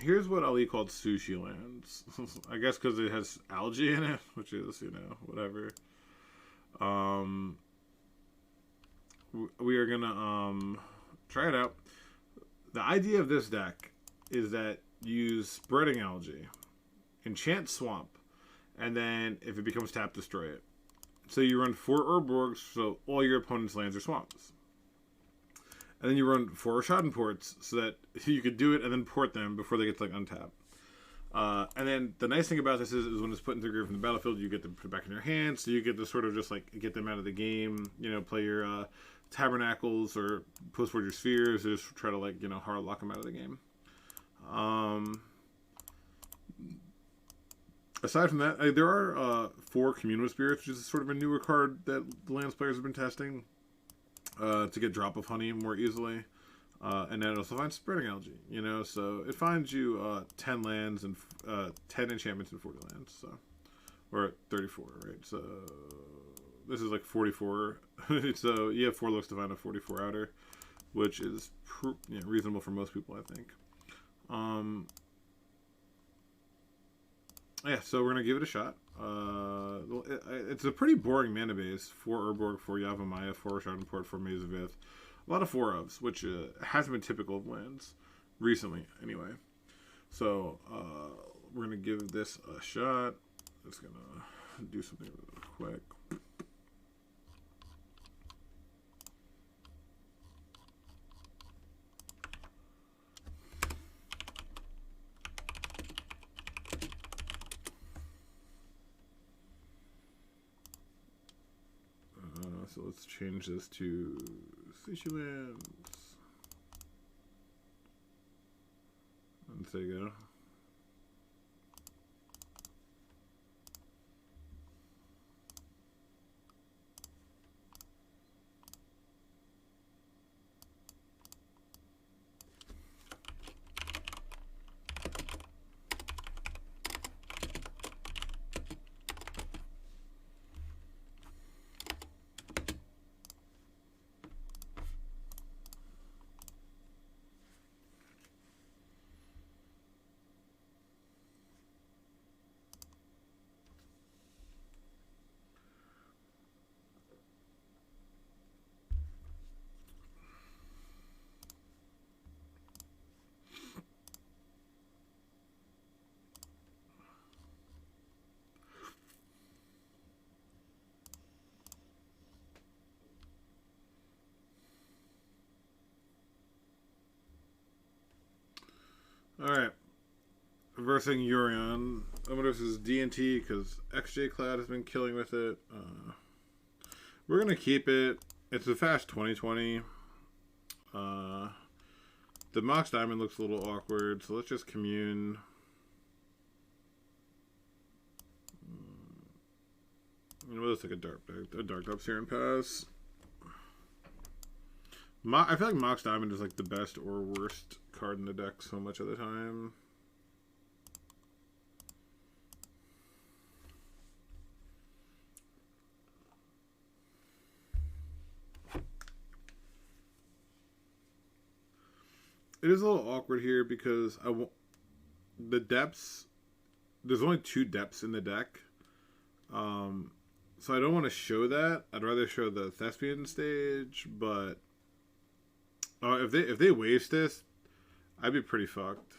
here's what Ali called sushi lands. I guess because it has algae in it, which is, you know, whatever. Um, we are gonna try it out. The idea of this deck is that you use spreading algae, enchant swamp, and then if it becomes tapped, destroy it. So you run 4 Urborgs, so all your opponent's lands are swamps. And then you run 4 Schadenports, so that you could do it and then port them before they get to, like, untap. And then the nice thing about this is when it's put into the grave from the battlefield, you get to put it back in your hand, so you get to sort of just, like, get them out of the game, you know, play your Tabernacles or post forward your Spheres, or just try to, like, you know, hard lock them out of the game. Aside from that, there are 4 Communal Spirits, which is sort of a newer card that the Lands players have been testing to get Drop of Honey more easily. And then it also finds Spreading Algae, you know, so it finds you 10 lands and 10 enchantments and 40 lands, so, or 34, right? So this is like 44, so you have 4 looks to find a 44 outer, which is reasonable for most people, I think. Yeah, so we're gonna give it a shot. It's a pretty boring mana base. 4 Urborg, 4 Yavimaya, 4 Schadenport, 4 Maze of Ith. A lot of 4-ofs, which hasn't been typical of lands recently, anyway. So we're gonna give this a shot. Just gonna do something real quick. So let's change this to Sushi Lands. And there you go. Alright. Versing Yorion. I'm going to versus D&T because XJ Cloud has been killing with it. We're going to keep it. It's a fast 2020. The Mox Diamond looks a little awkward, so let's just commune. It looks like a dark up Serum Pass. I feel like Mox Diamond is like the best or worst card in the deck so much of the time. It is a little awkward here because the depths. There's only 2 depths in the deck, so I don't want to show that. I'd rather show the Thespian stage, but if they waste this, I'd be pretty fucked.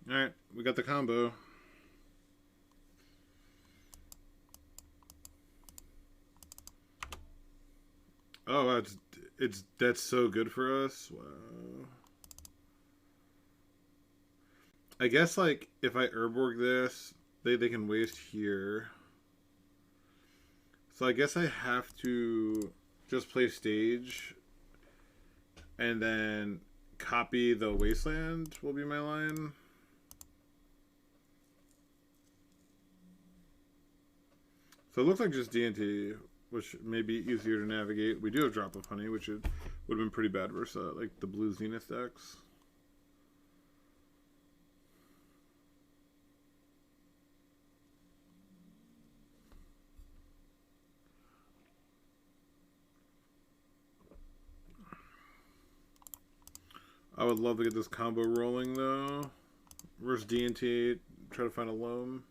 Alright, we got the combo. Oh, wow, that's so good for us. Wow. I guess like if I Urborg this, they can waste here. So I guess I have to just play stage and then copy the Wasteland will be my line. So it looks like just D&T which may be easier to navigate. We do have Drop of Honey, which would have been pretty bad versus like the blue Zenith decks. I would love to get this combo rolling though. Versus D&T, try to find a loam.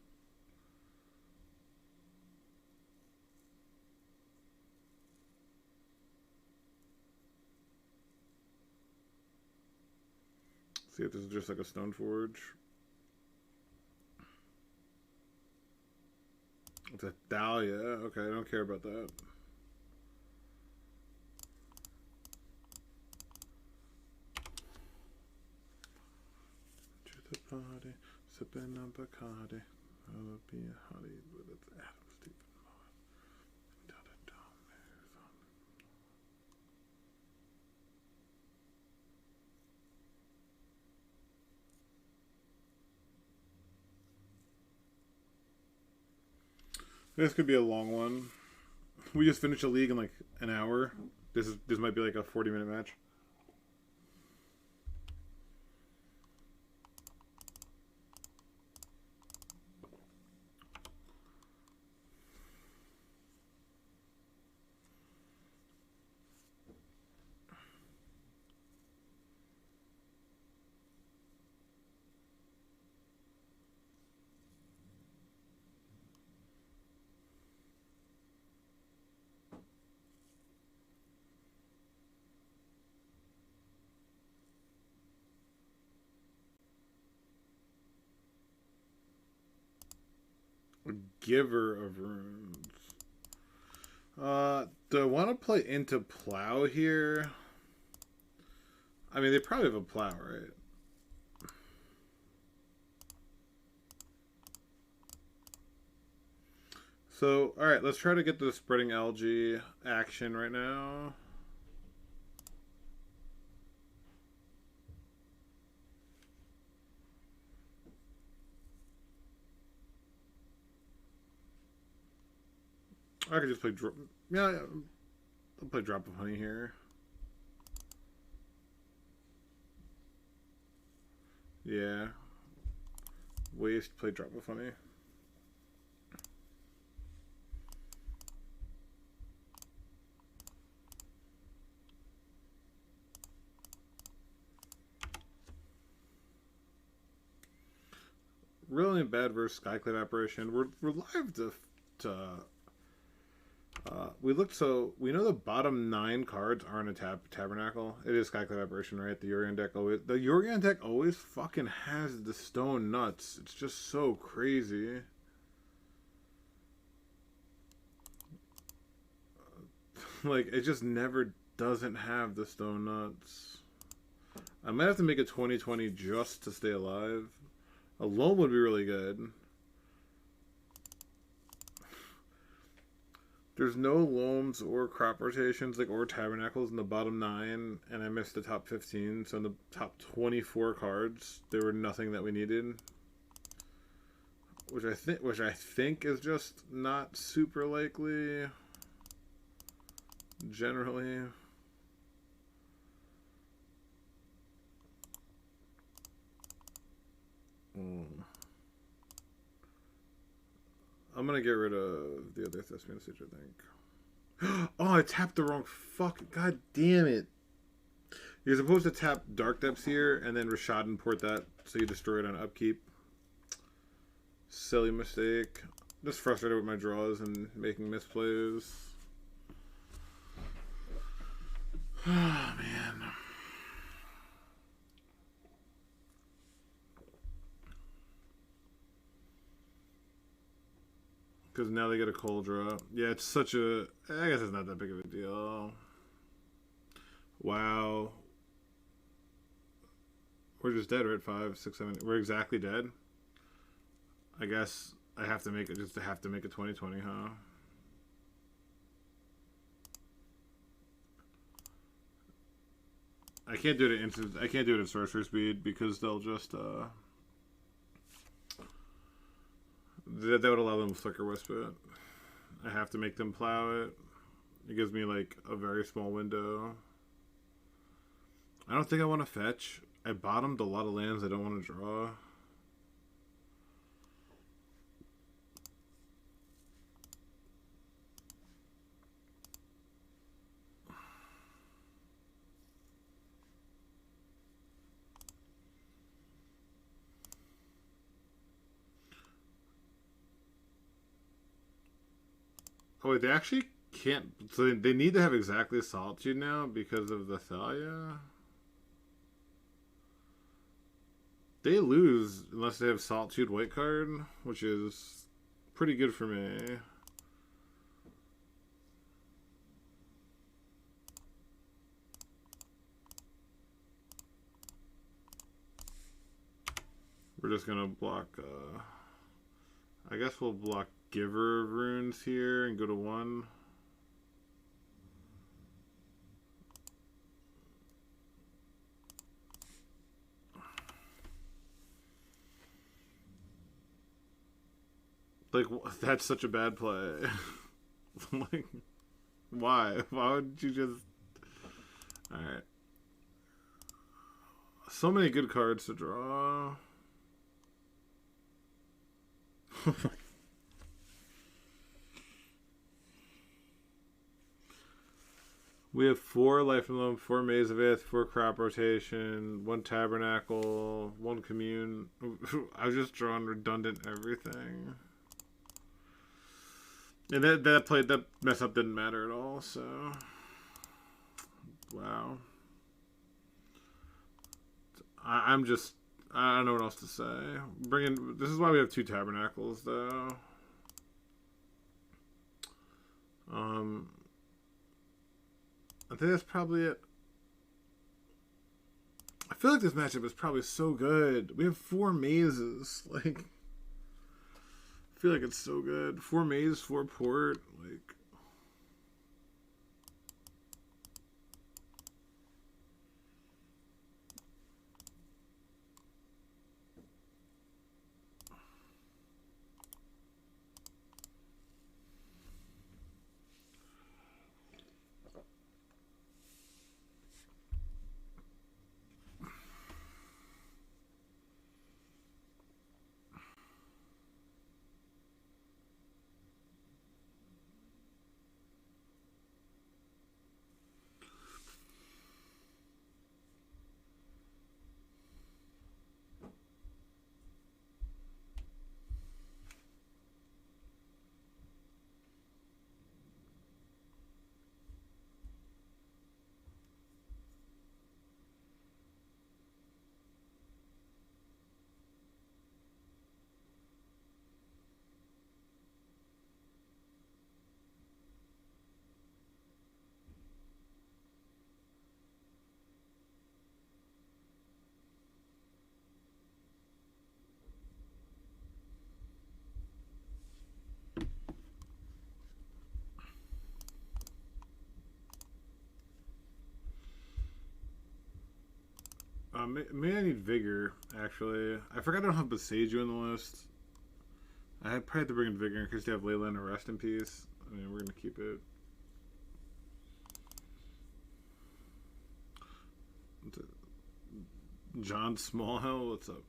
See if this is just like a Stone Forge. It's a Dahlia. Okay, I don't care about that. Party, sipping on Bacardi. I'll be a hottie, but it's Adam Stephen This could be a long one. We just finished a league in like an hour. This might be like a 40-minute match. Giver of Runes. Do I want to play into Plow here? I mean, they probably have a Plow, right? So, alright, let's try to get the Spreading Algae action right now. I could just play drop. Yeah, I'll play Drop of Honey here. Yeah. Waste, play Drop of Honey. Really bad versus Skyclave Apparition. We're live to we looked, so we know the bottom 9 cards aren't a Tabernacle. It is Skyclave Apparition, right? The Yorion deck always fucking has the stone nuts. It's just so crazy. Like, it just never doesn't have the stone nuts. I might have to make a 2020 just to stay alive. A loam would be really good. There's no loams or crop rotations, like, or tabernacles in the bottom 9, and I missed the top 15. So in the top 24 cards, there were nothing that we needed, which I think is just not super likely. Generally, I'm gonna get rid of the other Thespian Stitch, I think. Oh, I tapped the wrong God damn it. You're supposed to tap Dark Depths here and then Rashad import that so you destroy it on upkeep. Silly mistake. Just frustrated with my draws and making misplays. Oh, man. Because now they get a cold draw. Yeah, it's such a... I guess it's not that big of a deal. Wow. We're just dead, right? 5, 6, 7... We're exactly dead. I guess I have to make it just to have to make a 2020, huh? I can't do it at instant... I can't do it at sorcerer speed because they'll just... That would allow them to Flicker Wisp it. I have to make them plow it. It gives me like a very small window. I don't think I want to fetch. I bottomed a lot of lands I don't want to draw. Oh wait, they actually can't. So they need to have exactly Solitude now because of the Thalia. They lose unless they have Solitude white card, which is pretty good for me. We're just gonna block. I guess we'll block Giver of Runes here and go to 1. Like, that's such a bad play. Like, why? Why would you just... Alright. So many good cards to draw. We have 4 Life and Loam, 4 Maze of Ith, 4 Crop Rotation, 1 Tabernacle, 1 Commune. I was just drawing redundant everything. And that mess up didn't matter at all, so... Wow. I'm just... I don't know what else to say. This is why we have 2 Tabernacles, though. I think that's probably it. I feel like this matchup is probably so good. We have 4 mazes. Like, I feel like it's so good. 4 mazes, 4 port. Like, maybe I need Vigor, actually. I forgot I don't have Besage in the list. I probably have to bring in Vigor in case they have Leyland or Rest in Peace. I mean, we're going to keep it. John Smallhill, what's up?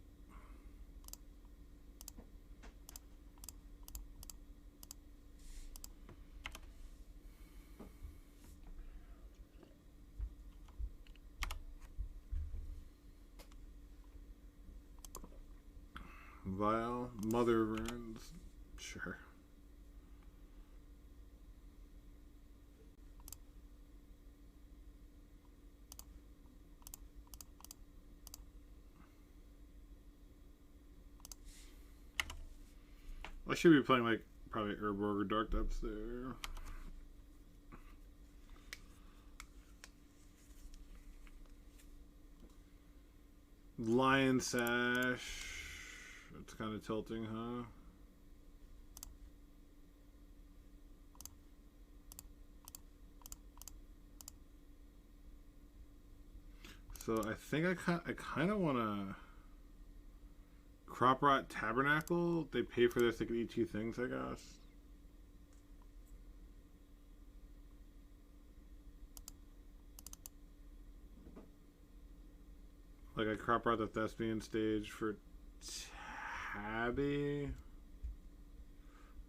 Vile, Mother Runes, sure. I should be playing like probably Urborg or Dark Depths there. Lion Sash. It's kind of tilting, huh? So I think I kind of want to Crop Rot Tabernacle. They pay for this. They can eat 2 things, I guess. Like I crop out the Thespian stage for Tabby.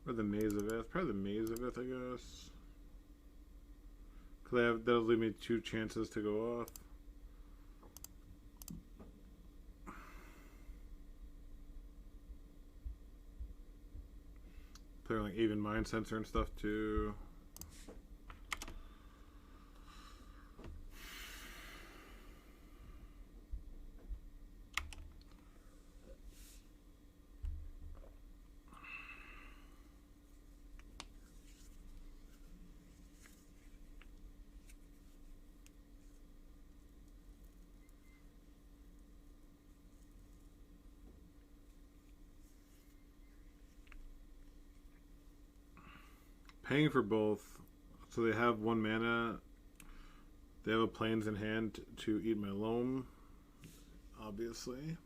Or the Maze of Ith. Probably the Maze of Ith, I guess. Because that'll leave me 2 chances to go off. Playing like even Mind Sensor and stuff too. Paying for both, so they have 1 mana. They have a plains in hand to eat my loam, obviously.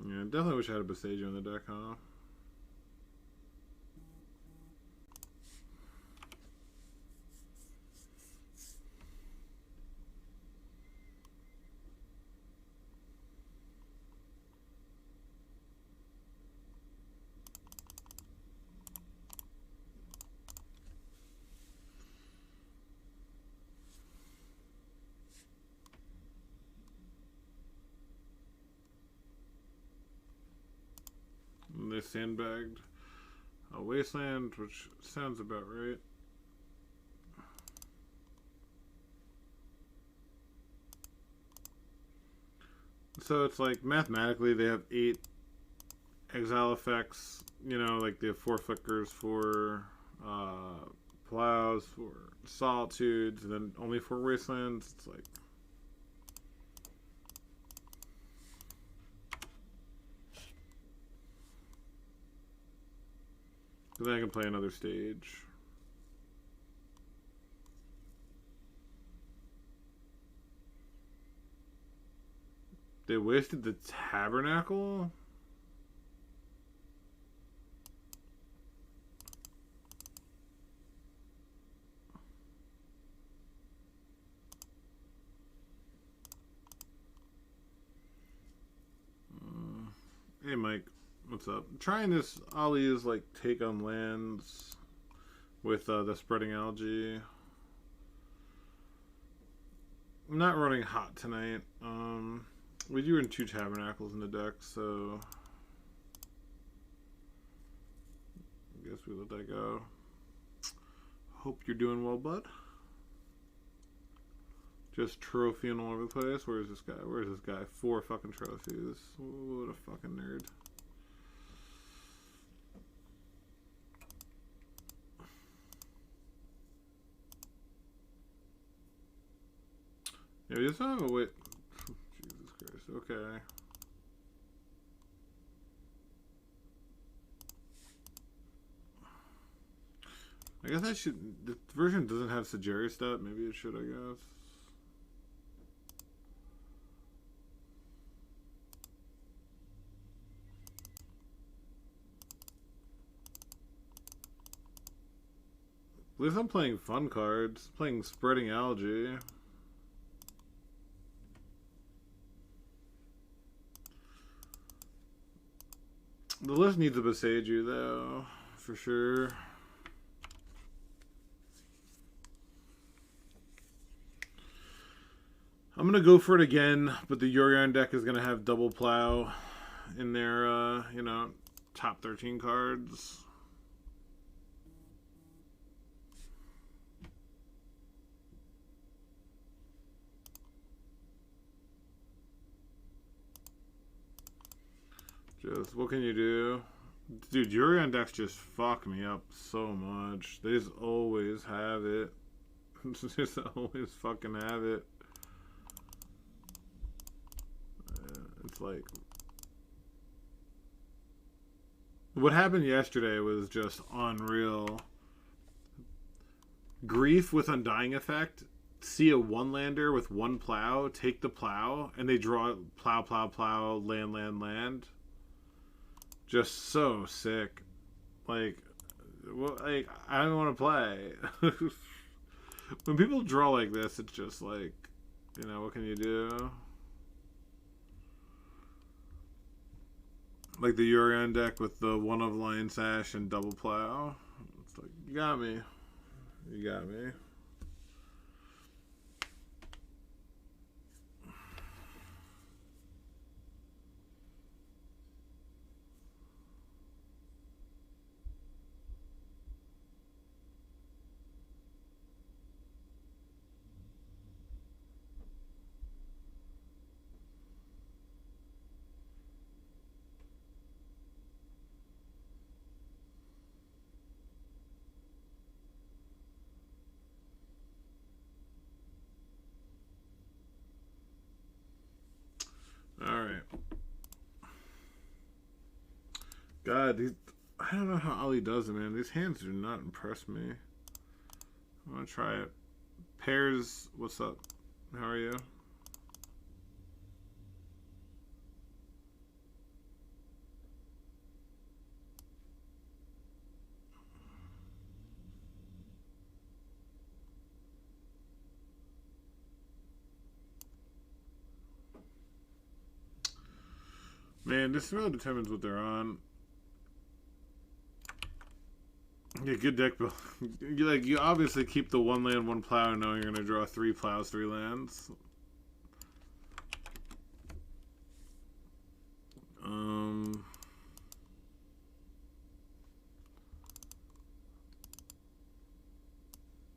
Yeah, definitely wish I had a Boseiju in the deck, huh? They sandbagged a Wasteland, which sounds about right. So it's like mathematically they have 8 exile effects, you know, like they have 4 flickers for plows, for solitudes, and then only 4 wastelands. It's like then I can play another stage. They wasted the Tabernacle? Hey Mike, what's up? I'm trying this Ali's like take on lands with the spreading algae. I'm not running hot tonight. We do run 2 Tabernacles in the deck, so I guess we let that go. Hope you're doing well, bud. Just trophying all over the place. Where's this guy? Where's this guy? 4 fucking trophies. What a fucking nerd. Yeah, we just have a wait. Jesus Christ. Okay. I guess I should. The version doesn't have Sajari stat. Maybe it should, I guess. At least I'm playing fun cards. Playing Spreading Algae. The list needs a Boseiju, though, for sure. I'm going to go for it again, but the Yorion deck is going to have double plow in their, you know, top 13 cards. Just, what can you do? Dude, Yorion decks just fuck me up so much. They just always have it. Just always fucking have it. It's like... What happened yesterday was just unreal. Grief with Undying Effect see a one lander with one plow, take the plow, and they draw plow, plow, plow, land, land, land. Just so sick. Like, well, like I don't want to play. When people draw like this, it's just like, you know, what can you do? Like the Yorion deck with the one of Lion Sash and double plow. It's like, you got me. You got me. Alright. God, I don't know how Ali does it, man. These hands do not impress me. I want to try it. Pairs, what's up? How are you? Man, this really determines what they're on. Yeah, good deck build. You obviously keep the one land, one plow, knowing you're gonna draw 3 plows, 3 lands.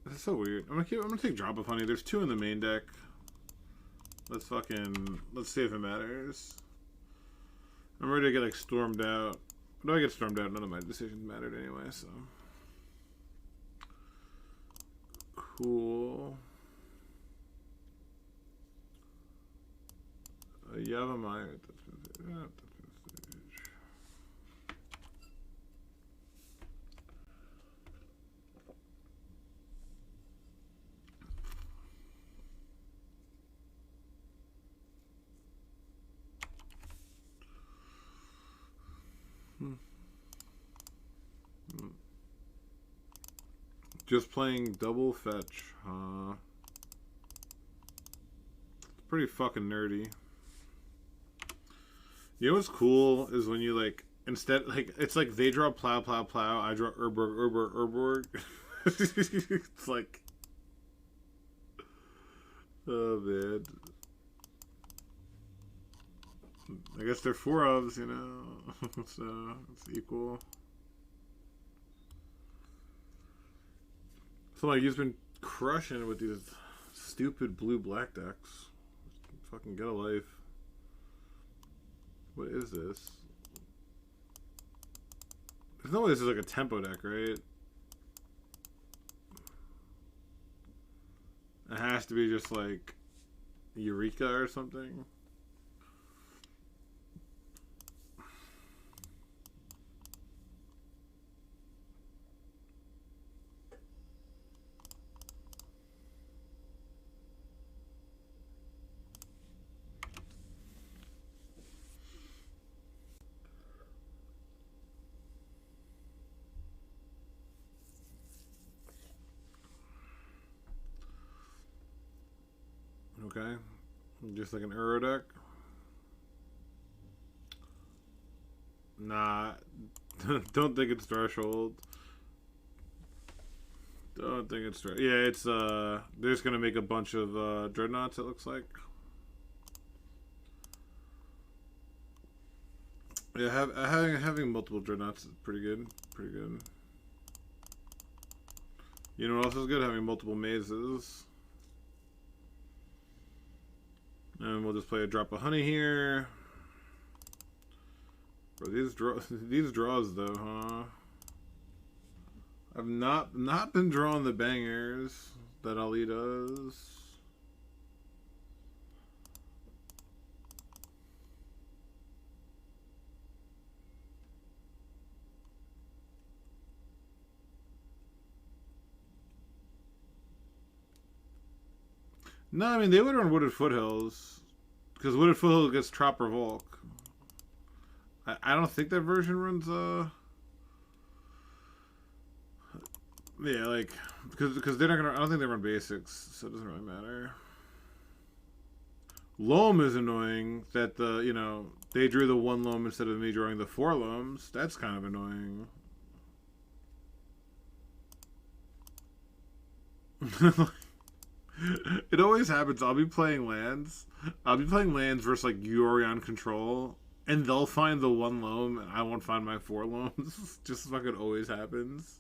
This is so weird. I'm gonna take Drop of Honey. There's 2 in the main deck. Let's see if it matters. I'm ready to get like stormed out. But if I get stormed out, none of my decisions mattered anyway, so. Cool. Yavamaya. Just playing double fetch, huh? It's pretty fucking nerdy. You know what's cool is when you like instead like it's like they draw plow, plow, plow. I draw Urborg. It's like, oh man. I guess they're 4 ofs, you know, so it's equal. So like you've been crushing with these stupid blue-black decks. Just fucking get a life. What is this? There's no way this is like a tempo deck, right? It has to be just like Eureka or something. Okay, just like an Euro deck. Nah, don't think it's threshold. Don't think it's threshold. Yeah, it's they're just gonna make a bunch of Dreadnoughts. It looks like. Yeah, having multiple Dreadnoughts is pretty good. Pretty good. You know what else is good? Having multiple mazes. And we'll just play a Drop of Honey here. Bro, these draws though, huh? I've not been drawing the bangers that Ali does. No, I mean, they would run Wooded Foothills. Because Wooded Foothills gets Trop Revoke. I don't think that version runs, yeah, like, because they're not gonna, I don't think they run basics, so it doesn't really matter. Loam is annoying that they drew the 1 loam instead of me drawing the 4 loams. That's kind of annoying. It always happens. I'll be playing lands. I'll be playing lands versus like Yorion control, and they'll find the 1 loam, and I won't find my 4 loams. Just fucking always happens.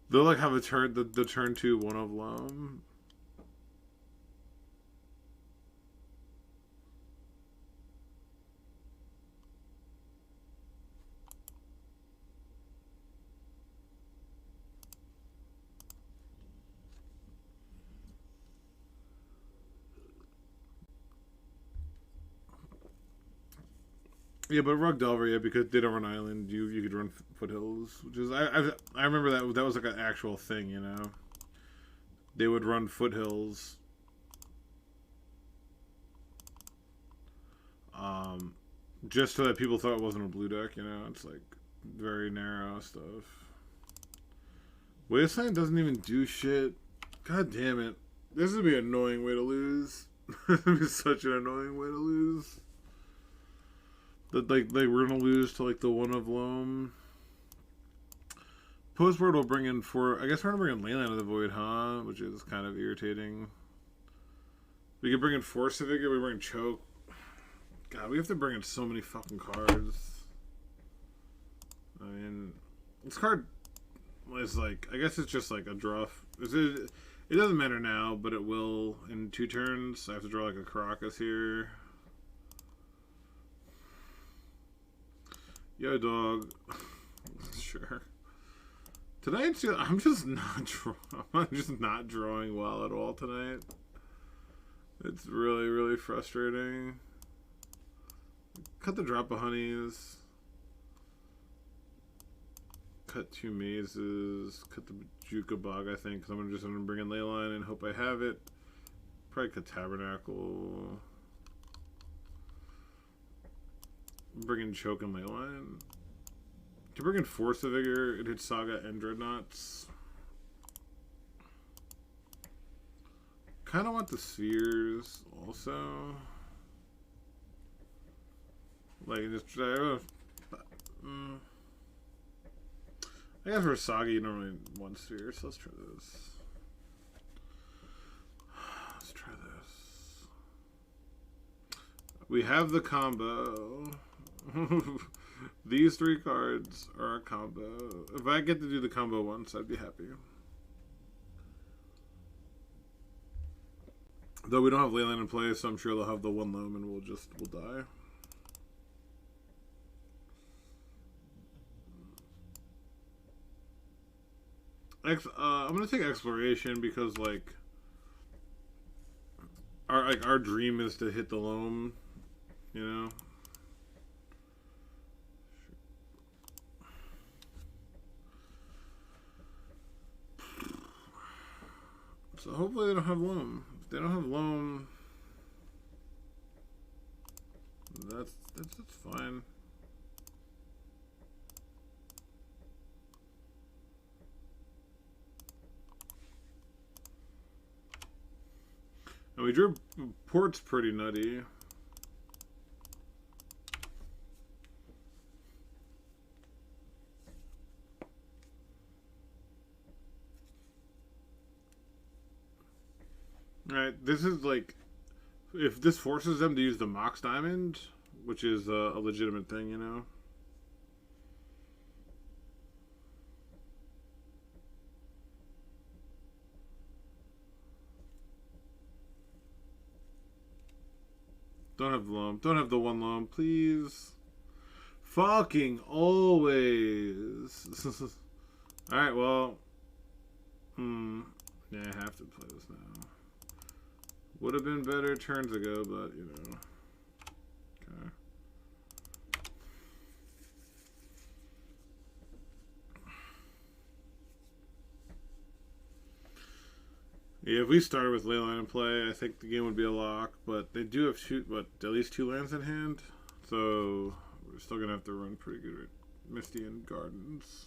They'll like have a turn the turn 2 1 of loam. Yeah, but Rug Delver, yeah, because they don't run Island, you could run Foothills, which is I remember that was like an actual thing, you know. They would run Foothills, just so that people thought it wasn't a blue deck, you know. It's like very narrow stuff. Wasteland doesn't even do shit. God damn it! This would be an annoying way to lose. This would be such an annoying way to lose. That like we're gonna lose to like the 1 of loam. Postboard will bring in 4. I guess we're gonna bring in Leyland of the Void, huh? Which is kind of irritating. We could bring in Force of Vigor. We bring Choke. God, we have to bring in so many fucking cards. I mean, this card is like, I guess it's just like a draw. It doesn't matter now, but it will in 2 turns. I have to draw like a Caracas here. Yo, dog. Sure. Tonight, I'm just not drawing well at all tonight. It's really, really frustrating. Cut the Drop of Honeys. Cut 2 Mazes. Cut the Bajuka Bog, I think, because I'm just going to bring in Leyline and hope I have it. Probably cut Tabernacle. Bring in Choke and Leyline. To bring in Force of Vigor, it hits Saga and Dreadnoughts. Kind of want the Spheres also. Like, just I guess for Saga you don't really want Spheres, so let's try this. Let's try this. We have the combo. These 3 cards are a combo. If I get to do the combo once, I'd be happy. Though we don't have Leyland in play, so I'm sure they'll have the 1 loam and we'll die. I'm gonna take Exploration because like our dream is to hit the loam, you know. So hopefully they don't have loam. If they don't have loam, that's fine. And we drew Port's pretty nutty. Alright, this is like, if this forces them to use the Mox Diamond, which is a legitimate thing, you know. Don't have the loam. Don't have the 1 loam, please. Fucking always. Alright, well. Yeah, I have to play this now. Would have been better turns ago, but, you know. Okay. Yeah, if we started with Leyline in play, I think the game would be a lock. But they do have at least 2 lands in hand, so we're still gonna have to run pretty good with Misty and Gardens.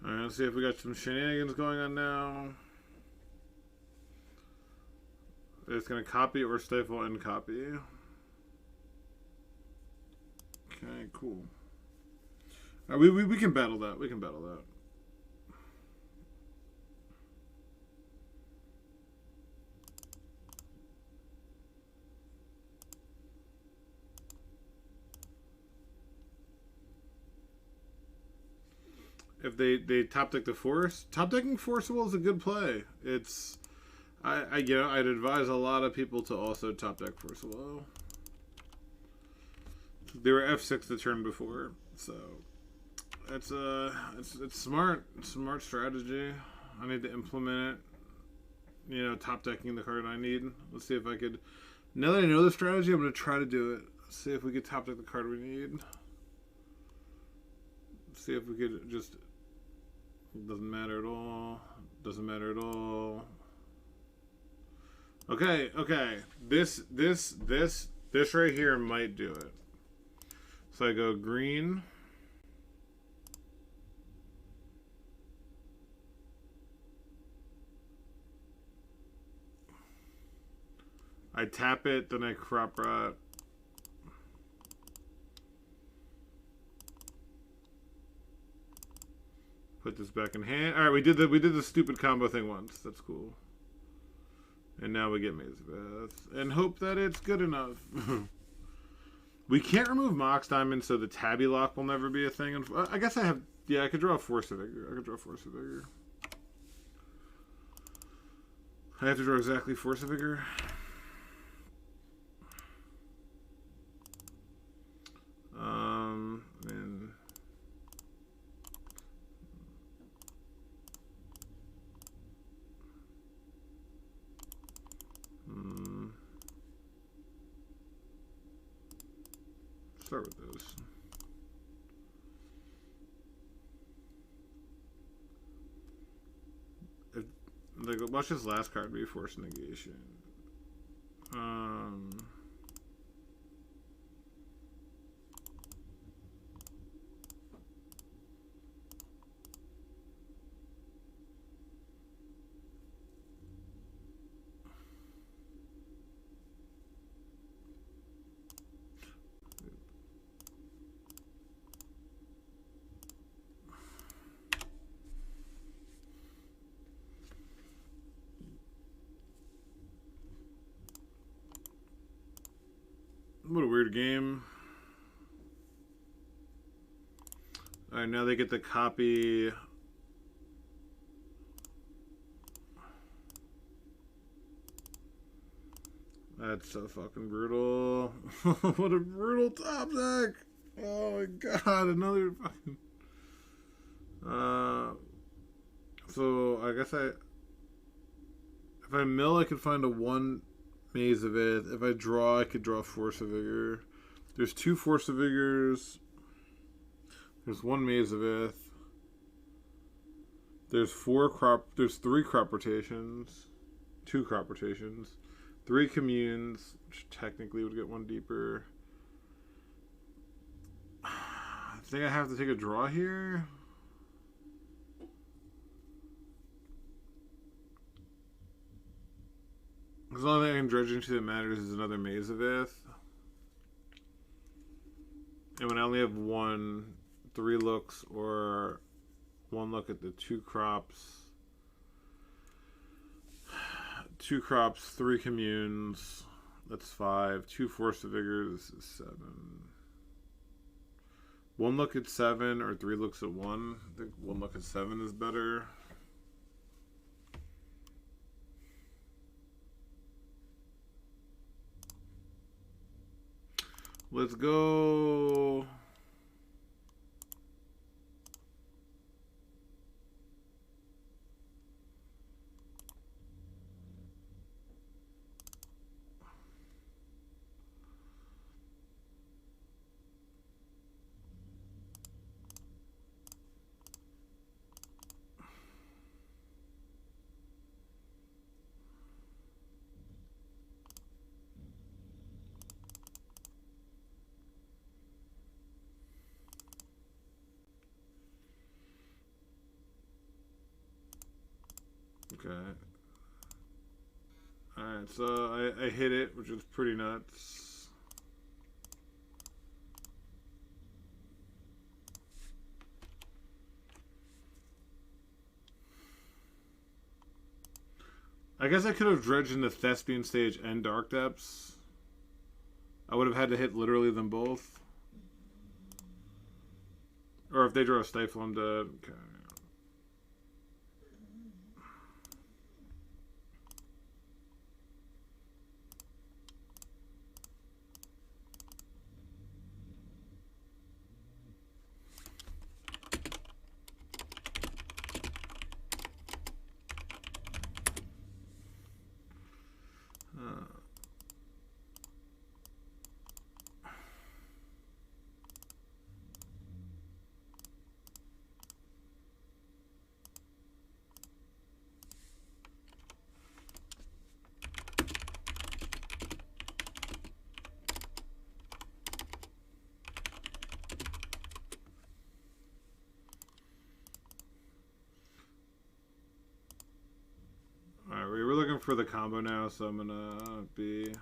Alright, let's see if we got some shenanigans going on now. It's going to copy or stifle and copy. Okay, cool. Alright, we can battle that. We can battle that. If they top deck the force, top decking Forcible is a good play. It's I'd advise a lot of people to also top deck Forcible. They were F6 the turn before, so it's smart strategy. I need to implement it. Top decking the card I need. Let's see if I could. Now that I know the strategy, I'm gonna try to do it. Let's see if we could top deck the card we need. Let's see if we could just. Doesn't matter at all. Doesn't matter at all. Okay. This right here might do it. So I go green. I tap it, then I crop rot. Put this back in hand. All right, we did the stupid combo thing once. That's cool. And now we get Maze of Death and hope that it's good enough. We can't remove Mox Diamond, so the tabby lock will never be a thing. And I guess I have. Yeah, I could draw a Force of Vigor. I have to draw exactly Force of Vigor. And start with this. Watch this last card be Force Negation. What a weird game. Alright, now they get the copy. That's so fucking brutal. What a brutal top deck. Oh my god, another fucking. So I guess if I mill, I could find a 1 Maze of It. If I draw, I could draw Force of Vigor. There's 2 Force of Vigors. There's 1 Maze of It. There's 3 crop rotations. 2 crop rotations. 3 communes, which technically would get 1 deeper. I think I have to take a draw here. Because the only thing I can dredge into that matters is another Maze of Ith. And when I only have 3 looks or 1 look at the 2 crops. 2 crops, 3 communes. That's 5. 2 Force of Vigor. This is 7. One look at 7 or 3 looks at 1. I think 1 look at 7 is better. Let's go. Okay. Alright, so I hit it, which is pretty nuts. I guess I could have dredged into Thespian Stage and Dark Depths. I would have had to hit literally them both. Or if they draw a Stifle, I'm dead. Okay. Alright, we're looking for the combo now, so I'm gonna be...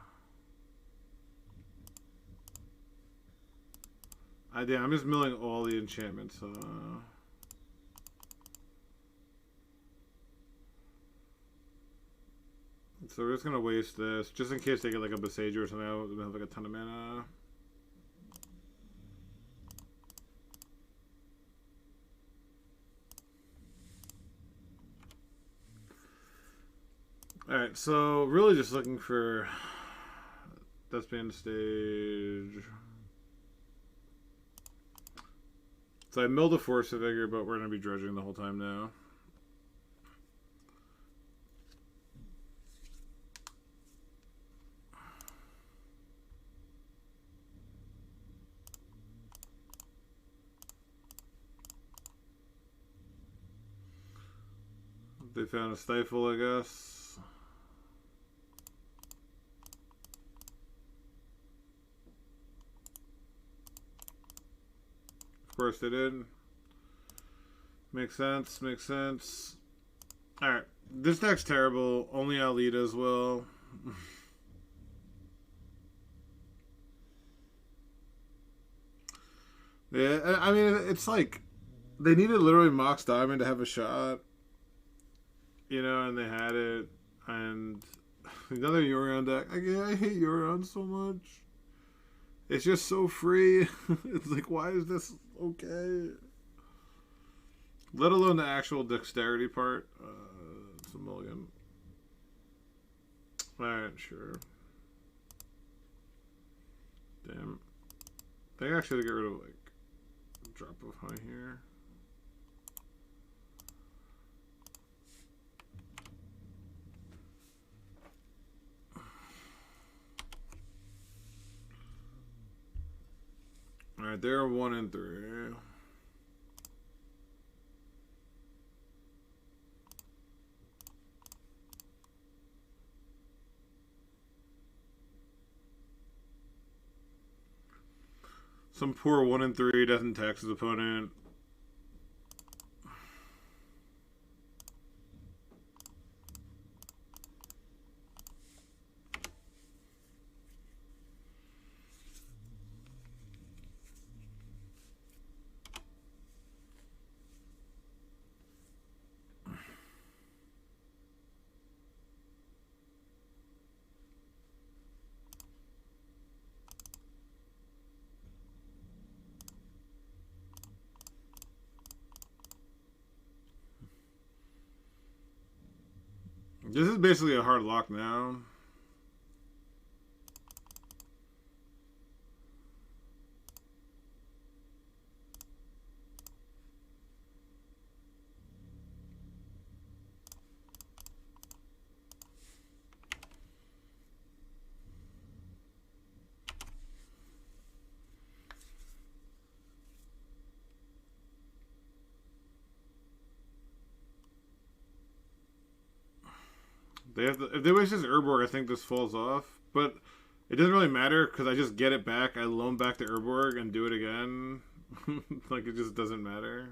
I'm just milling all the enchantments. So we're just gonna waste this, just in case they get like a Besieger or something. I don't have like a ton of mana. Alright, so really just looking for Thespian Stage. So I milled a Force of Vigor, but we're going to be dredging the whole time now. They found a Stifle, I guess. Of course they did. Makes sense, makes sense. Alright, this deck's terrible. Only Alita's will. Yeah, I mean, it's like, they needed literally Mox Diamond to have a shot. You know, and they had it. And another Yorion deck. I hate Yorion so much. It's just so free. It's like, why is this okay? Let alone the actual dexterity part. It's a mulligan. Alright, sure. Damn. I think I actually get rid of, like, drop of high here. Alright, they're 1 and 3. Some poor 1 and 3 doesn't tax his opponent. This is basically a hard lock now. They have to, if they waste this Urborg, I think this falls off. But it doesn't really matter because I just get it back. I loan back the Urborg and do it again. Like it just doesn't matter.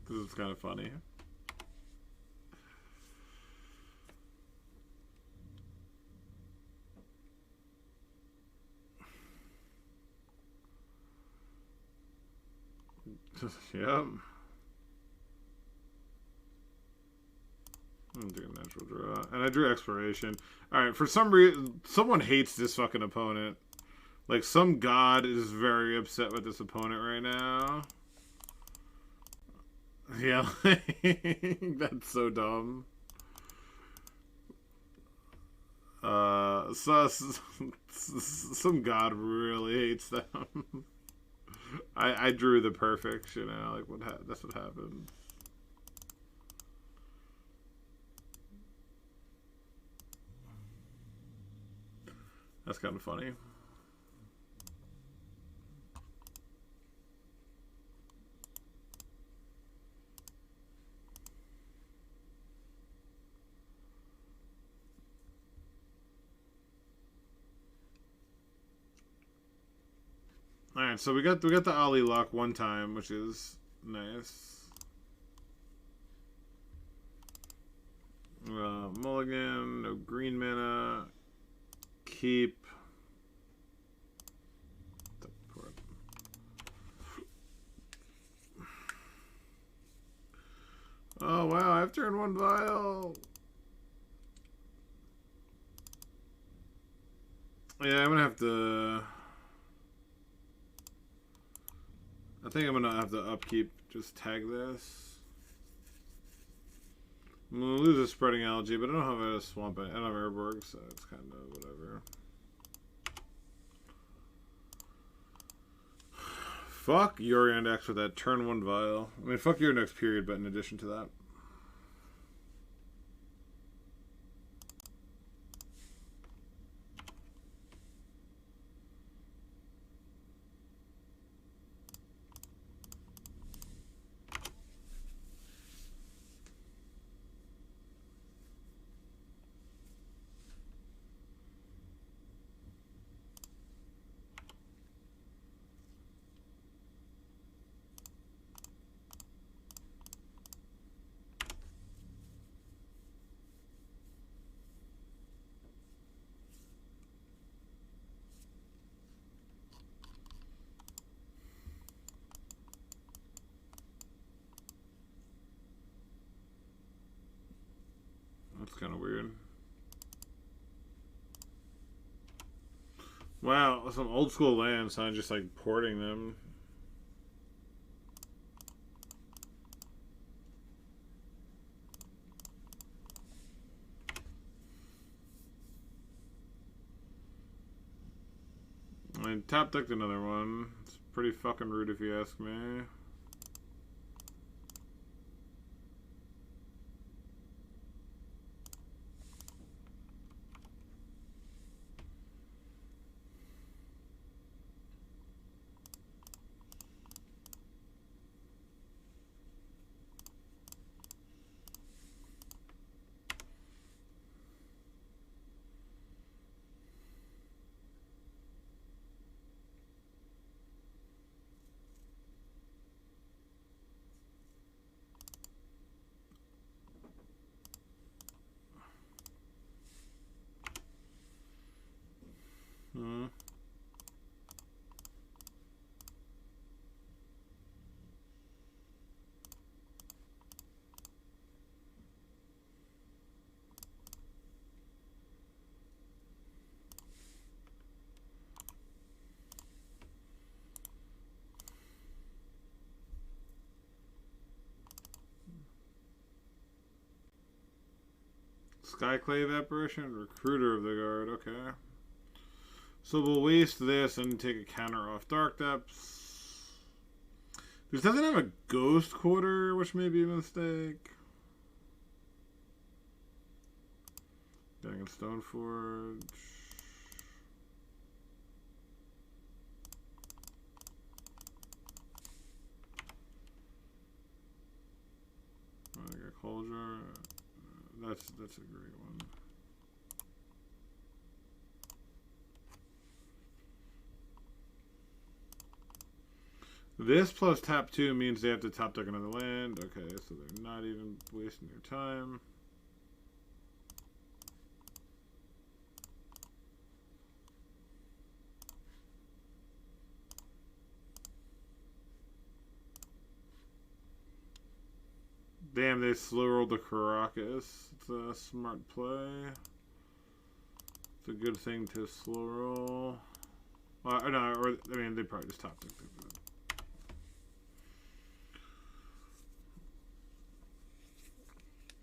This is kind of funny. Yep. I'm doing natural draw. And I drew exploration. Alright, for some reason, someone hates this fucking opponent. Like, some god is very upset with this opponent right now. Yeah, that's so dumb. Some god really hates them. I drew the perfect, you know, like that's what happened. That's kind of funny. All right, so we got the Ollie lock one time, which is nice. Mulligan, no green mana, keep. Oh wow, I've turned one vial. Yeah, I'm gonna have to. I think I'm gonna have to upkeep. Just tag this. I'm gonna lose a spreading algae, but I don't have a swamp. I don't have Urborg, so it's kind of whatever. Fuck Yorion D&T with that turn one vial. I mean, fuck your next period, but in addition to that. That's kind of weird. Wow, some old school lands, huh? Just like porting them. I top decked another one. It's pretty fucking rude if you ask me. Skyclave apparition, recruiter of the guard. Okay. So we'll waste this and take a counter off Dark Depths. This doesn't have a Ghost Quarter, which may be a mistake. Getting a Stoneforge. I got Cauldron. That's a great one. This plus tap 2 means they have to top deck another land. Okay, so they're not even wasting their time. Damn, they slow rolled the Caracas. It's a smart play. It's a good thing to slow roll. Well, no, or I mean, they probably just top decked it.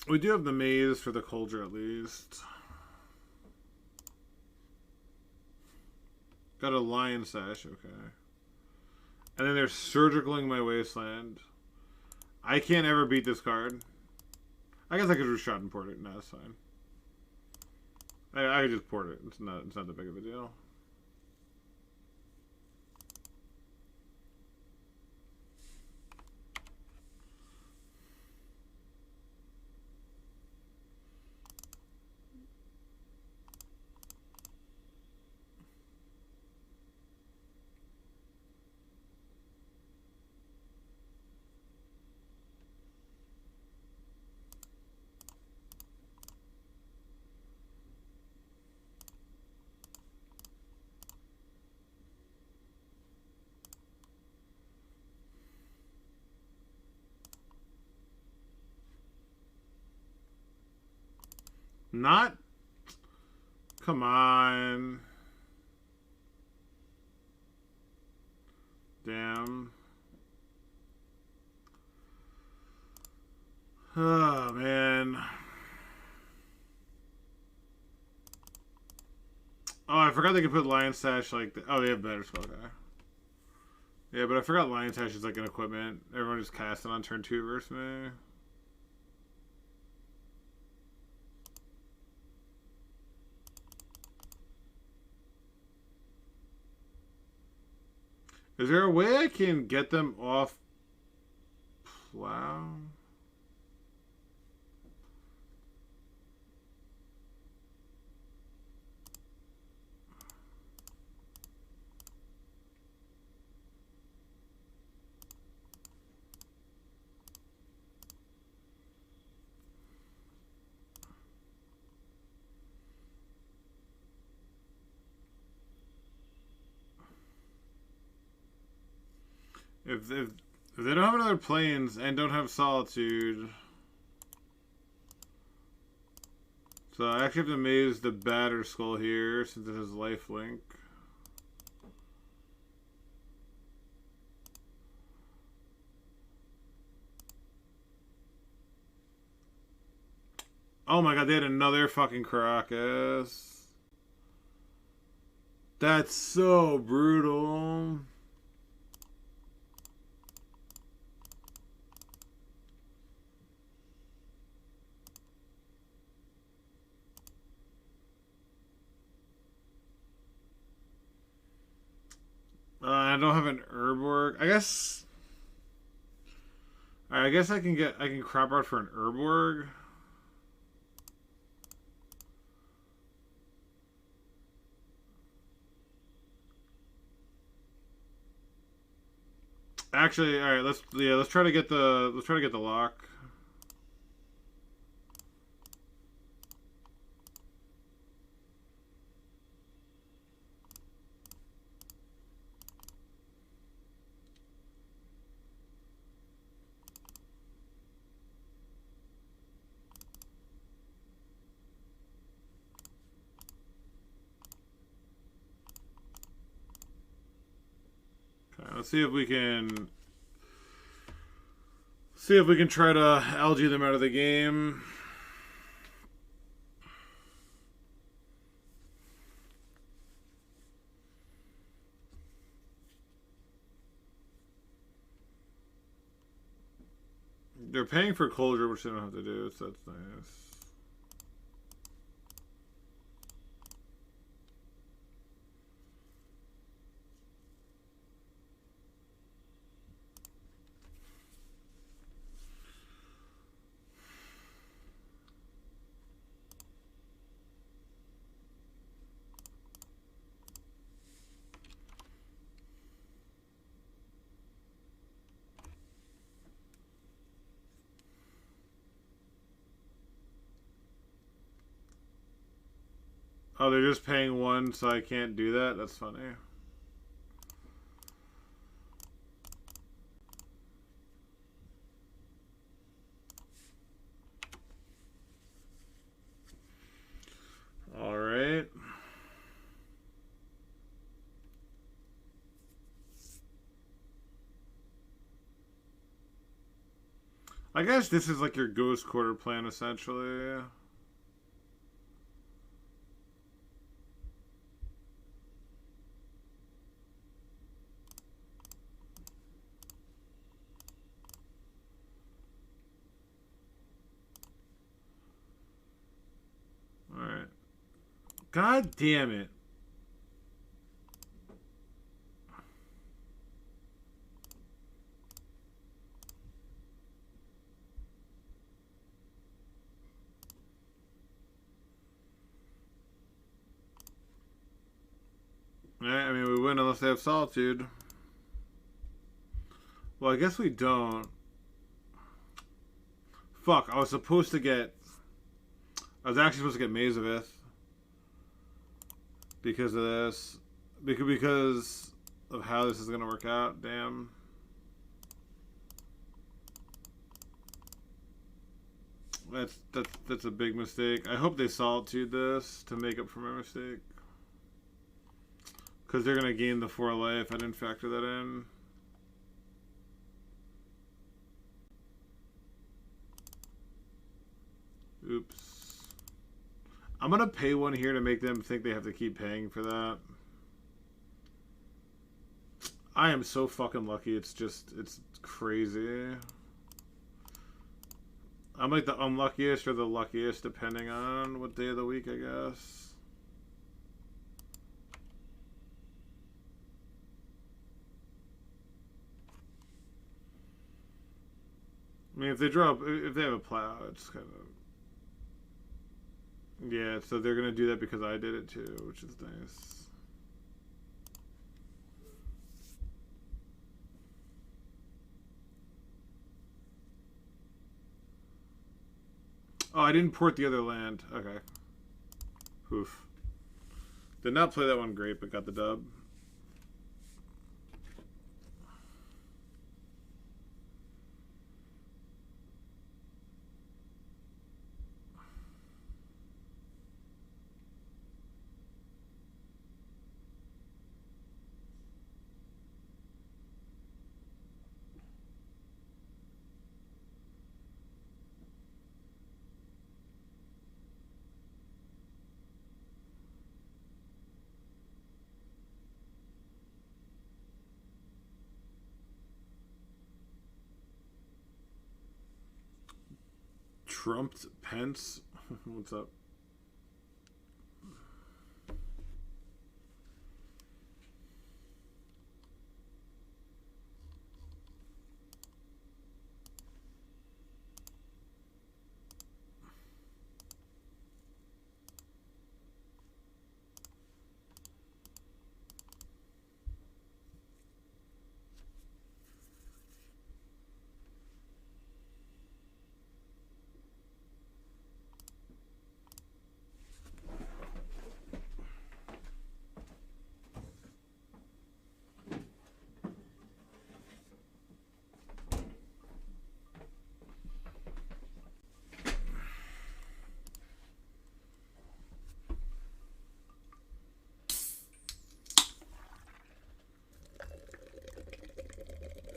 We do have the maze for the Cauldron at least. Got a Lion Sash, okay. And then they're Surgicaling my Wasteland. I can't ever beat this card. I guess I could just shot and port it. No, that's fine. I could just port it. It's not that big of a deal. Not. Come on. Damn. Oh, man. Oh, I forgot they could put Lion Sash like... Oh, they have better spell guy. Yeah, but I forgot Lion Sash is like an equipment. Everyone just cast it on turn 2 versus me. Is there a way I can get them off plow? If they don't have another planes and don't have Solitude, so I actually have to maze the Batter Skull here since it has lifelink. Oh my god, they had another fucking Caracas. That's so brutal. I don't have an Urborg. I guess. Alright, I guess I can crop out for an Urborg. Actually, all right. Let's try to get the lock. Okay, let's see if we can. See if we can try to Algae them out of the game. They're paying for closure, which they don't have to do, so that's nice. Oh, they're just paying one, so I can't do that? That's funny. Alright. I guess this is like your Ghost Quarter plan, essentially. Alright. God damn it. I mean, we win unless they have Solitude. Well, I guess we don't. Fuck, I was supposed to get... I was actually supposed to get Mazavith. Because of this. Because of how this is going to work out. Damn. That's a big mistake. I hope they Solitude this to make up for my mistake. Because they're going to gain the 4 life. I didn't factor that in. Oops. I'm going to pay one here to make them think they have to keep paying for that. I am so fucking lucky. It's crazy. I'm like the unluckiest or the luckiest, depending on what day of the week, I guess. I mean, if they have a plow, it's kind of... Yeah, so they're going to do that because I did it too, which is nice. Oh, I didn't port the other land. Okay. Oof. Did not play that one great, but got the dub. Trumped Pence? What's up?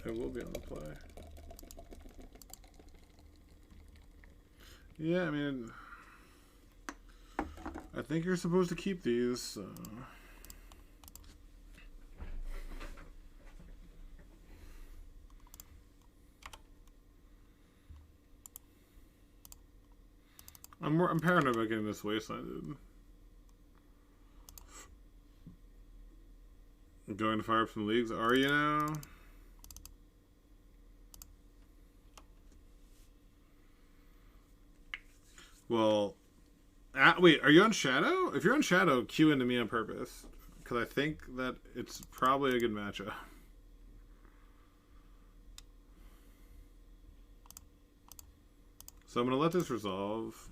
I will be on the play. Yeah, I mean, I think you're supposed to keep these, so. I'm paranoid about getting this wastelanded. Going to fire up some leagues, are you now? Well, wait, are you on Shadow? If you're on Shadow, cue into me on purpose. Because I think that it's probably a good matchup. So I'm going to let this resolve.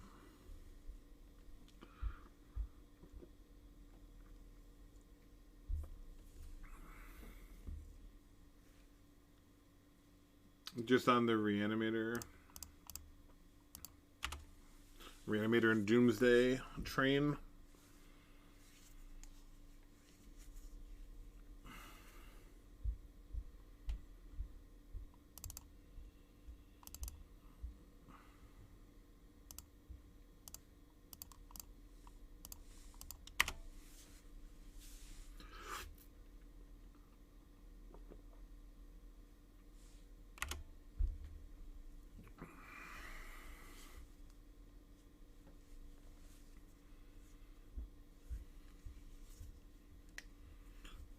Just on the Reanimator. Reanimator and Doomsday train.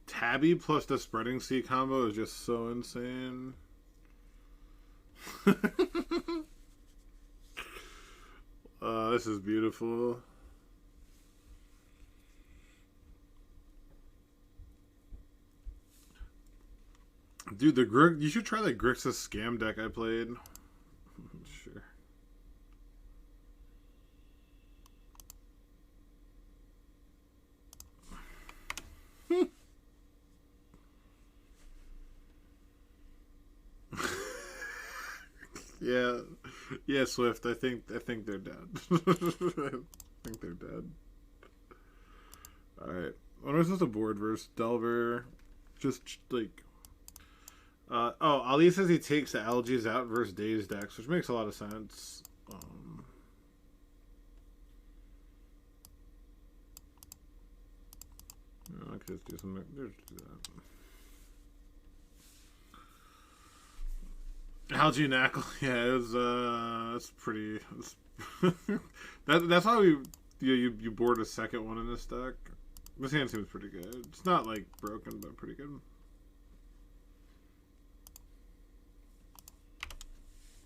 Tabby plus the Spreading Sea combo is just so insane. This is beautiful. Dude, you should try the Grixis scam deck I played. Sure. Yeah, Swift. I think they're dead. I think they're dead. All right. When was this a board versus Delver? Just like. Ali says he takes the Algaes out versus Daze decks, which makes a lot of sense. I could just do something. Just do that. Algae Knackle, yeah, it's pretty. That's why you board a second one in this deck. This hand seems pretty good. It's not like broken, but pretty good.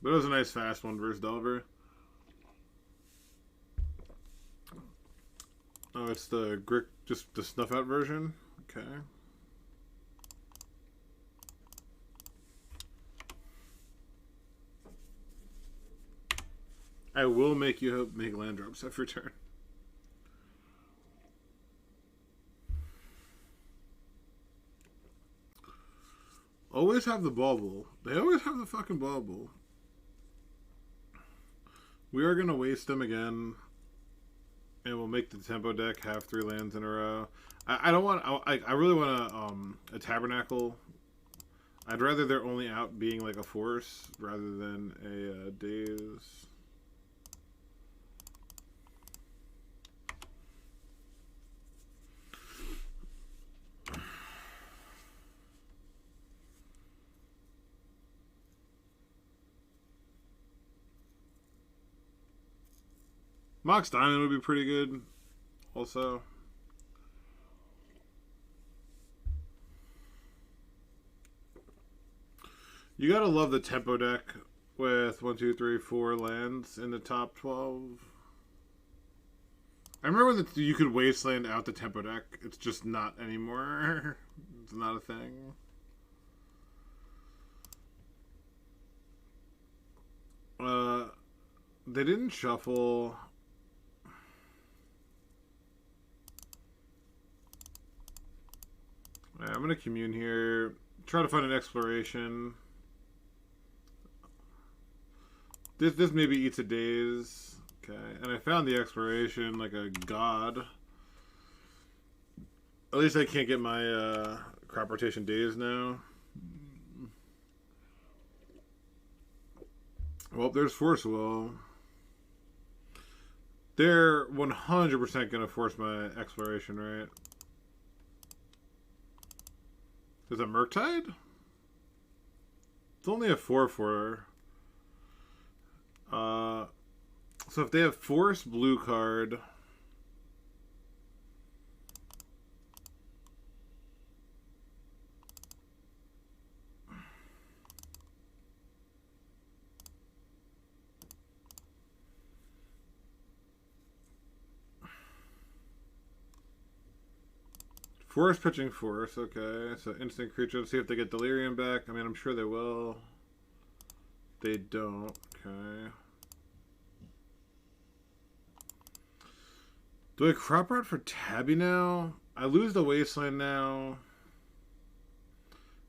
But it was a nice fast one versus Delver. Oh, it's the just the snuff out version. Okay. I will make you make land drops every turn. Always have the bauble. They always have the fucking bauble. We are gonna waste them again, and we'll make the tempo deck have 3 lands in a row. I don't want. I really want a Tabernacle. I'd rather they're only out being like a force rather than a Daze. Mox Diamond would be pretty good, also. You gotta love the tempo deck with 1, 2, 3, 4 lands in the top 12. I remember that you could wasteland out the tempo deck. It's just not anymore. It's not a thing. They didn't shuffle. I'm going to commune here. Try to find an exploration. This maybe eats a Daze. Okay. And I found the exploration like a god. At least I can't get my crop rotation Daze now. Well, there's Force Will. They're 100% going to force my exploration, right? Is it Murktide? It's only a 4/4. So if they have Force blue card... Force pitching Force, okay. So instant creature. Let's see if they get Delirium back. I mean, I'm sure they will. They don't. Okay. Do I crop out for Tabby now? I lose the Wasteland now.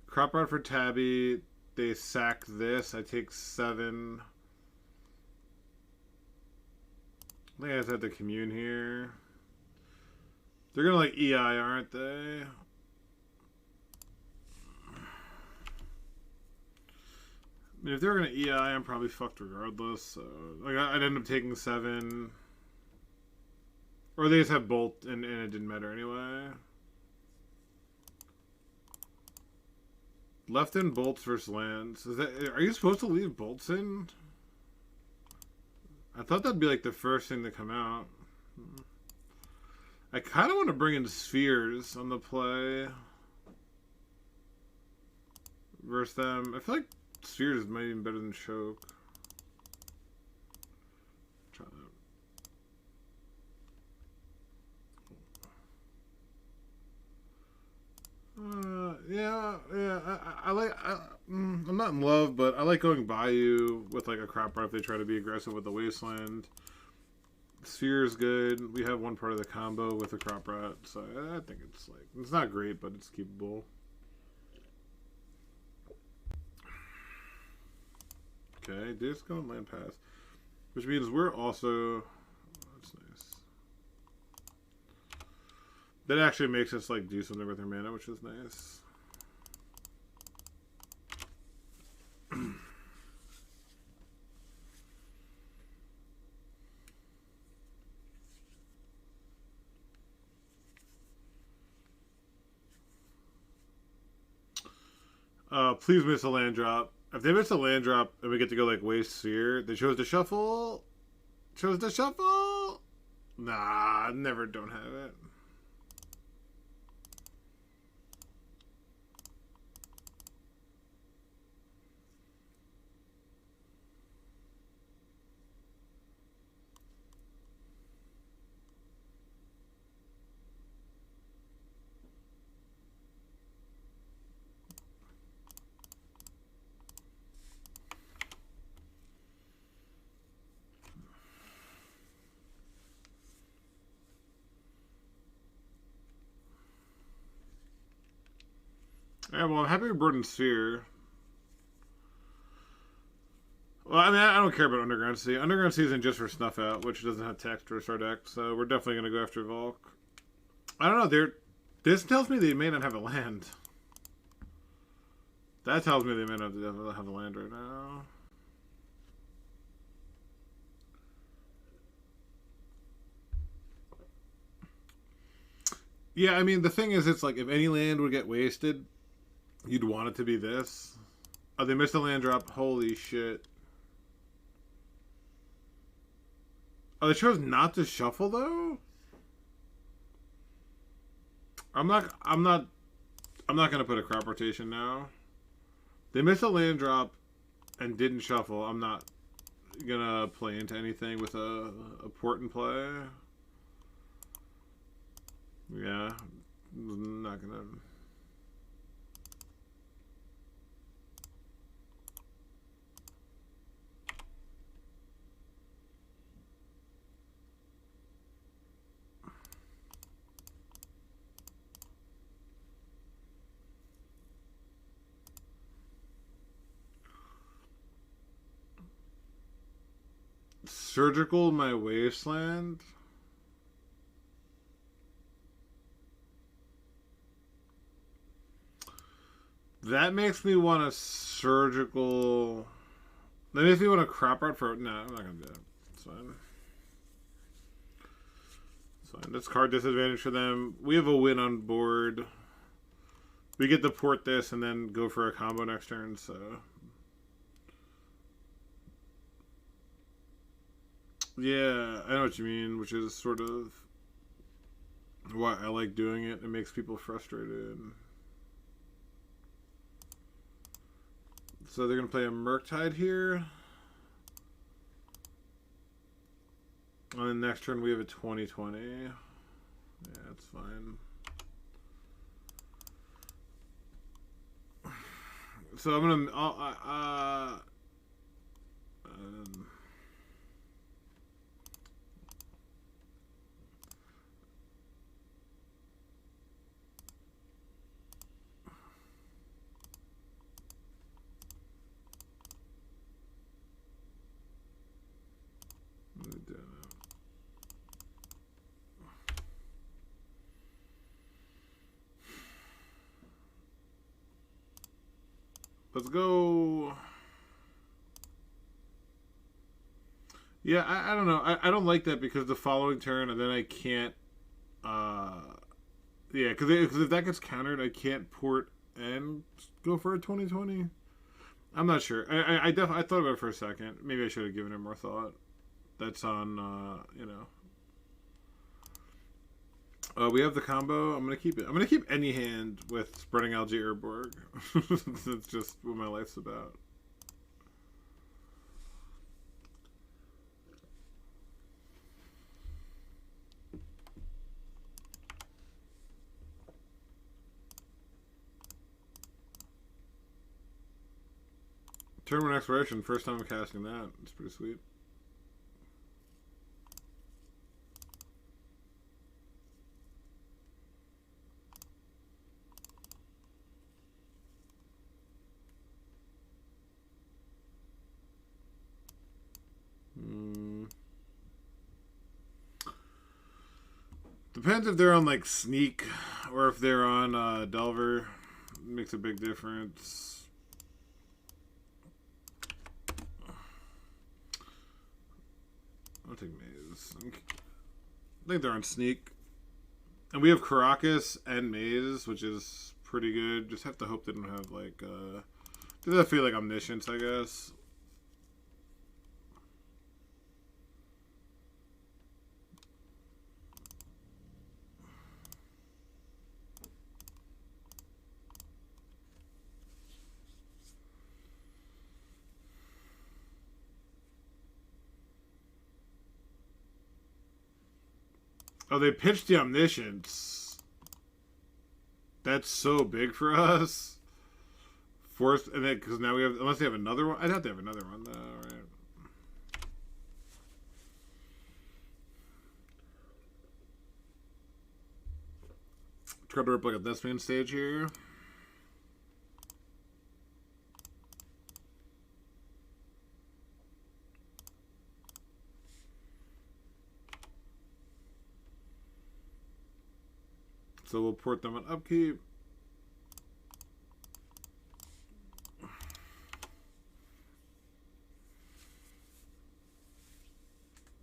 Crop out for Tabby. They sack this. I take 7. I think I just have to commune here. They're gonna like EI, aren't they? I mean, if they're gonna EI, I'm probably fucked regardless. So, like, I'd end up taking 7, or they just have Bolt, and it didn't matter anyway. Left in bolts versus lands. Is that? Are you supposed to leave bolts in? I thought that'd be like the first thing to come out. I kind of want to bring in spheres on the play versus them. I feel like spheres might be even better than choke. Try that. Yeah. I like. I'm not in love, but I like going Bayou with like a crop run if they try to be aggressive with the Wasteland. Sphere is good. We have one part of the combo with a crop rat, so I think it's like, it's not great, but it's keepable. Okay, they're just going land pass, which means we're also. That's nice. That actually makes us like do something with their mana, which is nice. Please miss a land drop. If they miss a land drop and we get to go like waste sphere, they chose to shuffle. Chose to shuffle. Nah, never. Don't have it. Yeah, well, I'm happy we brought in Sphere. Well, I mean, I don't care about Underground Sea. Underground Sea isn't just for Snuff Out, which doesn't have text or our deck, so we're definitely going to go after Volk. I don't know, this tells me they may not have a land. That tells me they may not have a land right now. Yeah, I mean, the thing is, it's like, if any land would get wasted, you'd want it to be this. Oh, they missed a land drop. Holy shit. Oh, they chose not to shuffle, though? I'm not gonna put a crop rotation now. They missed a land drop and didn't shuffle. I'm not gonna play into anything with a port in play. Yeah, I'm not gonna. Surgical my wasteland. That makes me want a surgical. That makes me want a crop art for. No, I'm not gonna do that. It's fine. It's fine. That's card disadvantage for them. We have a win on board. We get to port this and then go for a combo next turn. So Yeah, I know what you mean, which is sort of why I like doing it. It makes people frustrated. So they're going to play a Murktide here. On the next turn, we have a 2020. Yeah, that's fine. So I'm going to... Let's go. Yeah, I don't know. I don't like that because the following turn, and then I can't. Yeah, because if that gets countered, I can't port and go for a 2020. I'm not sure. I definitely I thought about it for a second. Maybe I should have given it more thought. That's on you know. We have the combo. I'm gonna keep it. I'm gonna keep any hand with spreading Algae Urborg. That's just what my life's about. Turn 1 exploration. First time I'm casting that. It's pretty sweet. Depends if they're on like Sneak or if they're on Delver. Makes a big difference. I'll take Maze. I think they're on Sneak. And we have Caracas and Maze, which is pretty good. Just have to hope they don't have like does that feel like Omniscience, I guess. Oh, they pitched the Omniscience. That's so big for us. Forced, and then because now we have, unless they have another one, I'd have to have another one though, right? Try to rip like a Deathman stage here. So we'll port them on upkeep.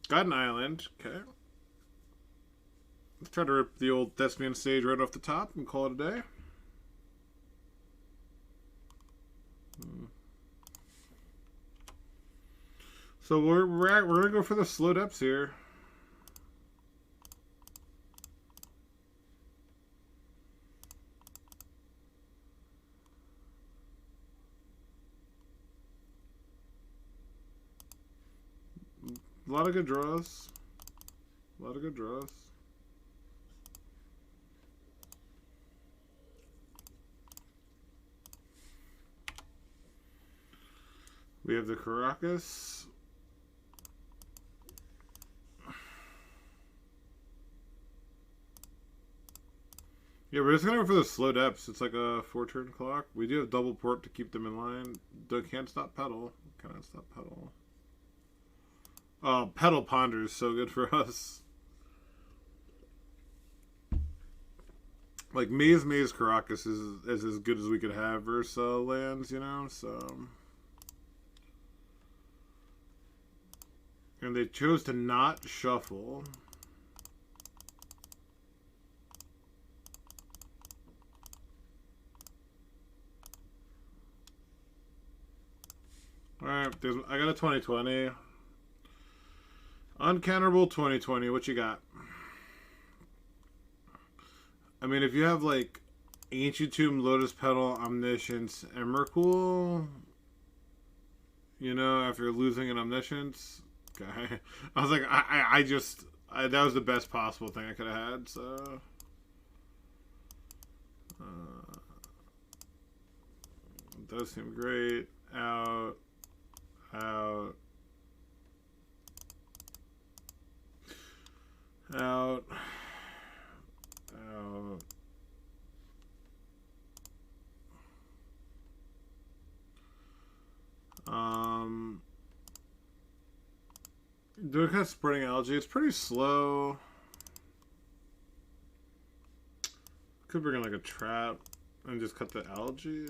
Got an island. Okay. Let's try to rip the old Thespian stage right off the top and call it a day. So we're gonna go for the slow depths here. A lot of good draws. A lot of good draws. We have the Caracas. Yeah, we're just gonna go for the slow depths. It's like a 4-turn clock. We do have double port to keep them in line. Can't stop pedal. Cannot stop pedal. Oh, pedal ponder is so good for us. Like Maze Caracas is as good as we could have versus lands, you know. So, and they chose to not shuffle. All right, I got a 2020. Uncounterable 2020. What you got? I mean, if you have like Ancient Tomb, Lotus Petal, Omniscience, Emrakul, you know, after losing an Omniscience, okay. I was like, that was the best possible thing I could have had. So, it does seem great. Out, out, out, out. Doing kind of spreading algae. It's pretty slow. Could bring in like a trap and just cut the algae.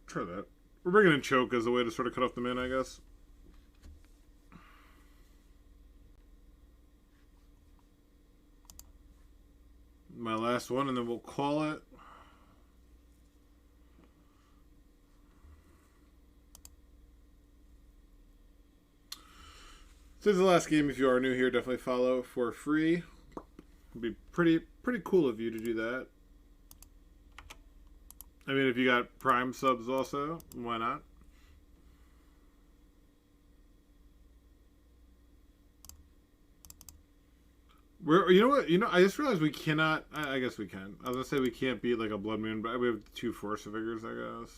Try that. We're bringing in choke as a way to sort of cut off the min, I guess. My last one, and then we'll call it. This is the last game. If you are new here, definitely follow for free. It'd be pretty cool of you to do that. I mean, if you got Prime subs also, why not? You know what? I just realized we cannot. I guess we can. I was gonna say we can't beat like a Blood Moon, but we have 2 Force Figures, I guess.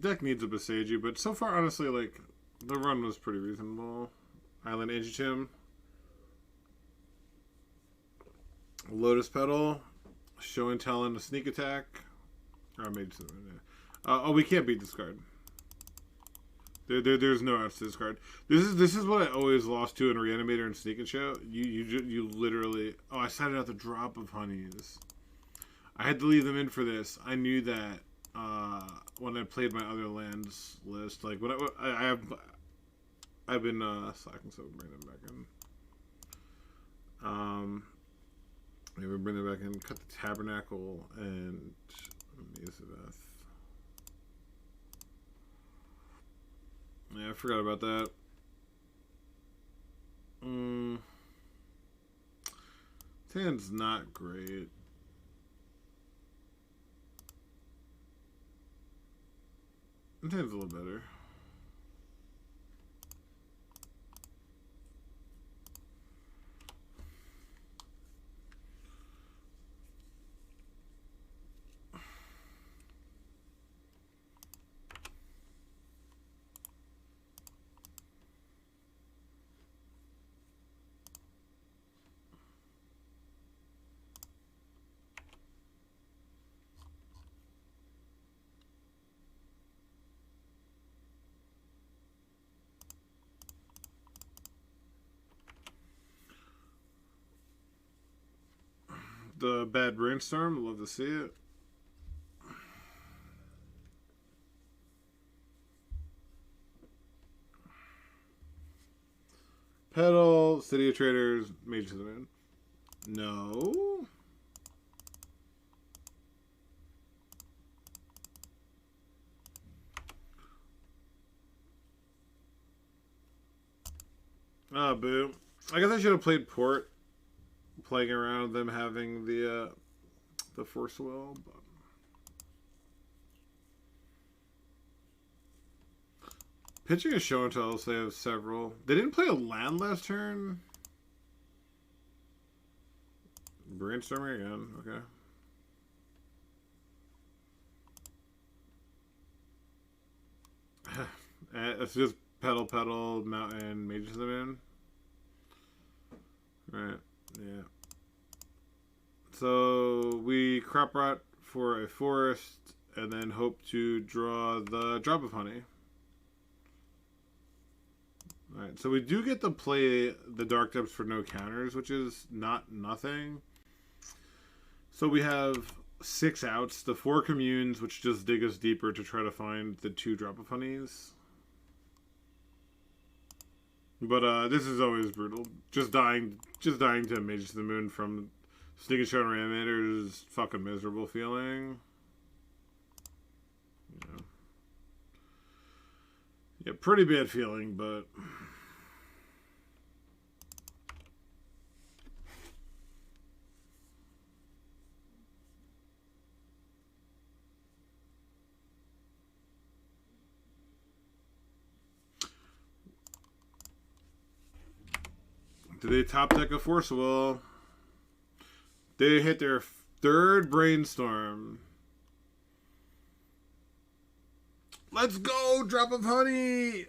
Deck needs a Beseiju, but so far, honestly, like, the run was pretty reasonable. Island Ancient, Lotus Petal, Show and Tell, and a Sneak Attack. Or maybe something. Oh, we can't beat this card. There's no outs to this card. This is what I always lost to in Reanimator and Sneak and Show. You literally. Oh, I sided out the drop of honeys. I had to leave them in for this. I knew that when I played my other lands list, like when I've been slacking, so bring them back in. Maybe bring them back in. Cut the Tabernacle and Elizabeth. Yeah, I forgot about that. Hand's not great. Hand's a little better. The Bad Brainstorm, love to see it. Petal, City of Traders, Mage of the Moon. No. Ah, boo. I guess I should have played Port. Playing around them having the Force Will, but pitching a Show and Tell, they have several. They didn't play a land last turn. Brainstorming again, okay. It's just Petal, Mountain, Mages of the Moon. Right, yeah. So we Crop Rot for a forest, and then hope to draw the Drop of Honey. Alright, so we do get to play the Dark Depths for no counters, which is not nothing. So we have 6 outs, the 4 communes, which just dig us deeper to try to find the 2 Drop of Honeys. But this is always brutal. Just dying to Mages of the Moon from Sneak and Show and Reanimator is fucking miserable feeling. Yeah, pretty bad feeling, but do they top deck a Force Will? They hit their third Brainstorm. Let's go! Drop of Honey!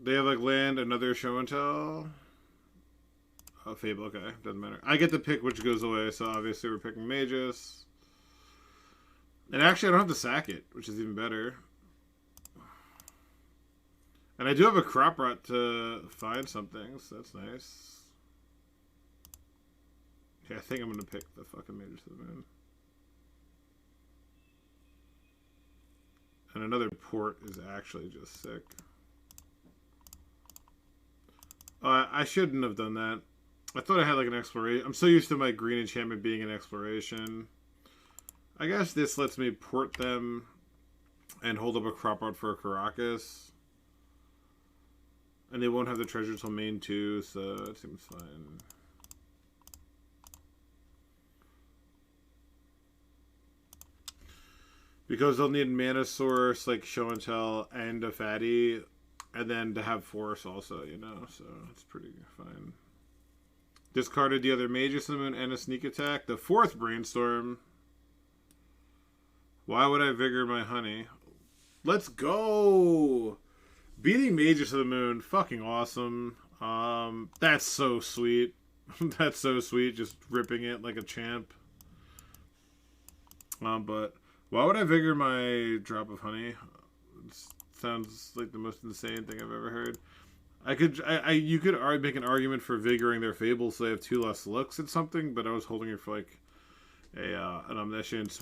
They have like land, another Show and Tell. Oh, Fable, okay. Doesn't matter. I get to pick which goes away, so obviously we're picking Magus. And actually I don't have to sack it, which is even better. And I do have a Crop Rot to find something, so that's nice. Yeah, I think I'm going to pick the fucking Mages of the Moon. And another port is actually just sick. I shouldn't have done that. I thought I had like an exploration. I'm so used to my green enchantment being an exploration. I guess this lets me port them and hold up a Crop Rot for a Caracas. And they won't have the treasure till main 2, so it seems fine. Because they'll need Mana Source, like Show and Tell, and a Fatty, and then to have Force also, you know, so it's pretty fine. Discarded the other Magus of the Moon and a Sneak Attack. The fourth Brainstorm. Why would I Vigor my Honey? Let's go! Beating Magus of the Moon, fucking awesome. That's so sweet. That's so sweet, just ripping it like a champ. But why would I Vigor my Drop of Honey? It sounds like the most insane thing I've ever heard. You could make an argument for Vigoring their Fables so they have 2 less looks at something, but I was holding it for like an Omniscience